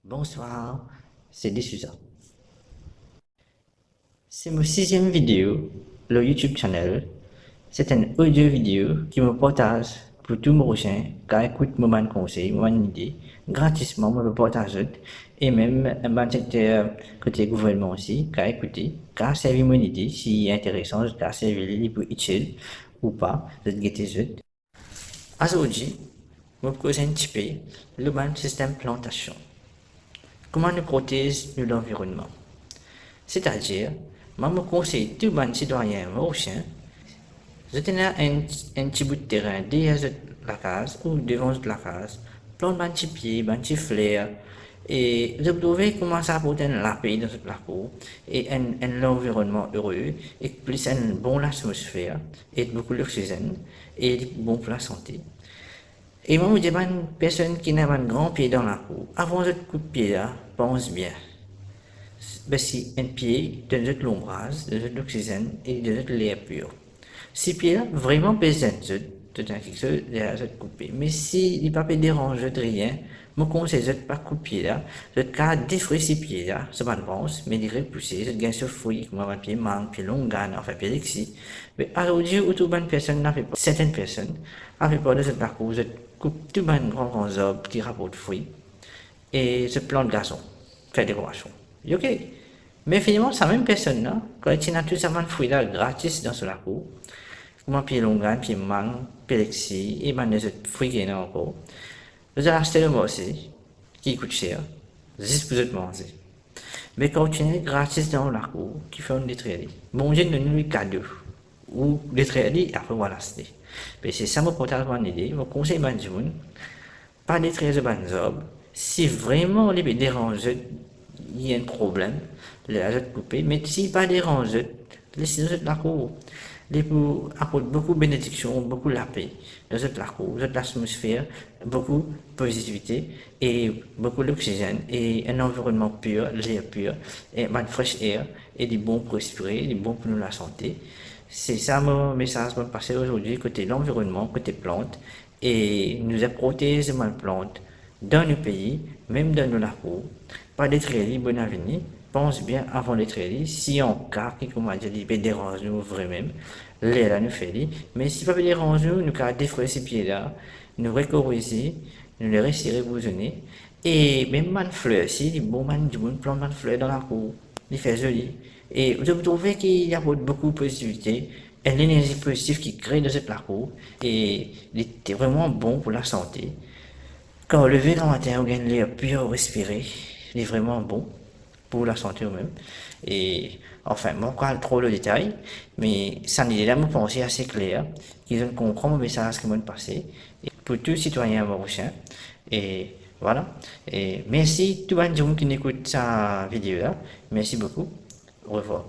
Bonsoir, c'est D'Souza. C'est mon sixième vidéo, le YouTube channel. C'est un audio vidéo qui me partage pour tout Mauricien qui écoute mon conseil, mon idée, gratuitement, me le partage. Et même un secteur côté gouvernement aussi, qui a écouté, qui a servi mon idée, si intéressant, qui a servi les pour utile ou pas, je guette. Aujourd'hui, je vous présente un petit peu le bon système plantation. Comment nous protéger l'environnement? C'est-à-dire, moi, je conseille tout le citoyen mauricien, je tenais un petit bout de terrain derrière la case ou devant la case, prendre un petit pied, un petit flair, et je trouvais comment ça apporter la paix dans cette cour et un environnement heureux et plus un bon atmosphère et beaucoup d'oxygène et bon pour la santé. Et moi, je dis une personne qui n'a pas un grand pied dans la cour, avant de coup de pied là, pense bien. Ben, si un pied donne de l'ombrage, de l'oxygène et de l'air pur. Si pied là, vraiment besoin de quelque chose, de couper. Mais si il ne pas déranger de rien, mon conseil de pas couper là, de cas défouiller ces pieds là, c'est pas de pense, mais de repousser, de gagner ce fruit, comme un pied manque, pied long, enfin pied lexi. Mais alors, Dieu, autour d'une personne n'a fait pas, certaines personnes, avaient peur de ce parcours, de couper tout un grand arbres qui rapportent fruits, et ce plan de gazon, faire décoration. Ok. Mais finalement, sa même personne, là, quand il a tout ça, man fruit là, gratis dans ce cour, comment puis longan, puis mangue, puis lexi, et man des autres fruits qui est là encore. Vous avez acheté le mot aussi, qui coûte cher, juste pour vous manger. Mais quand tu es gratis dans la cour, qui fait un détraillis, bon Dieu donne lui cadeau, ou détraillis, après voilà, c'est. Mais c'est ça mon portage mon idée, mon conseil, man, pas des très bonnes arbres. Si vraiment les dérange, il y a un problème, les ajouter coupés, mais si pas dérange, laissez-le la cour. Les pour apportent beaucoup de bénédictions, beaucoup de la paix dans cette la cour, dans l'atmosphère, beaucoup de positivité et beaucoup d'oxygène et un environnement pur, l'air pur, et une fraîche air et du bon pour respirer, du bon pour nous la santé. C'est ça mon message pour passer aujourd'hui côté l'environnement, côté plantes et nous a protégé les plantes dans le pays, même dans nos cour. Pas d'être élu, bon avenir. Pense bien avant d'être élu. Si en cas, qui comment dire, il peut déranger nous vraiment, là nous fait lui. Mais si pas peut déranger nous, nous avons défrayer ces pieds-là, nous récorriger, nous les retirer bousonner. Et même man fleur, si, les bons man, du bon plan man fleur dans la cour, il fait joli. Et je trouve qu'il y a beaucoup de positivité et l'énergie positive qui crée dans cette parcours et il était vraiment bon pour la santé. Quand on lever le matin, on gagne l'air pur respirer, il est vraiment bon pour la santé même. Et enfin, moi, pas trop le détail, mais ça n'est là, me penser assez clair, qu'ils comprennent le message que moi passé, et pour tous les citoyens mauriciens. Et voilà. Et merci tout le monde qui écoute sa vidéo là. Merci beaucoup. Au revoir.